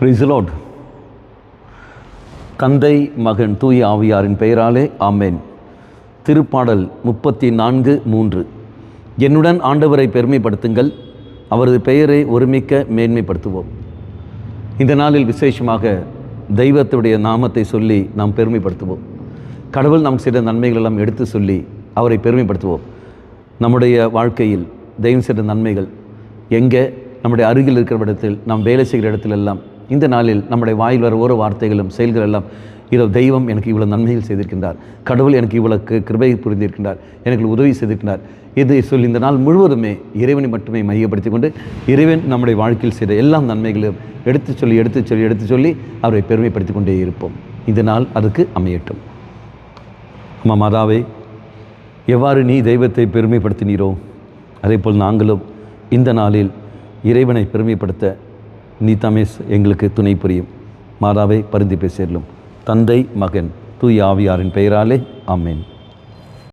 Praise the Lord. தந்தை மகன் தூய ஆவியாரின் பெயராலே ஆமென். திருப்பாடல் 34:3. என்னுடன் ஆண்டவரை பெருமைப்படுத்துங்கள், அவரது பெயரை ஒருமிக்க மேன்மைப்படுத்துவோம். இந்த நாளில் விசேஷமாக தெய்வத்துடைய நாமத்தை சொல்லி நாம் பெருமைப்படுத்துவோம். கடவுள் நாம் செய்த நன்மைகள் எல்லாம் எடுத்து சொல்லி அவரை பெருமைப்படுத்துவோம். நம்முடைய வாழ்க்கையில் தெய்வம் செய்த நன்மைகள் எங்கே, நம்முடைய அருகில் இருக்கிற இடத்தில், நாம் வேலை செய்கிற இடத்திலெல்லாம் இந்த நாளில் நம்முடைய வாயில் வர ஒரு வார்த்தைகளும் செயல்கள் எல்லாம், இதோ தெய்வம் எனக்கு இவ்வளோ நன்மைகள் செய்திருக்கின்றார், கடவுள் எனக்கு இவ்வளோ கிருபை புரிந்திருக்கின்றார், எனக்கு உதவி செய்திருக்கின்றார், இதை சொல்லி இந்த நாள் முழுவதுமே இறைவனை மட்டுமே மையப்படுத்தி கொண்டு இறைவன் நம்முடைய வாழ்க்கையில் செய்த எல்லா நன்மைகளையும் எடுத்து சொல்லி அவரை பெருமைப்படுத்தி கொண்டே இருப்போம். இந்த நாள் அதுக்கு அமையட்டும். அம்மா மாதாவே, எவ்வாறு நீ தெய்வத்தை பெருமைப்படுத்தினீரோ அதேபோல் நாங்களும் இந்த நாளில் இறைவனை பெருமைப்படுத்த நீ தாமே எங்களுக்கு துணை புரியும். மாதாவை பரிந்து பேசிடலும். தந்தை மகன் தூய ஆவியாரின் பெயராலே ஆமென்.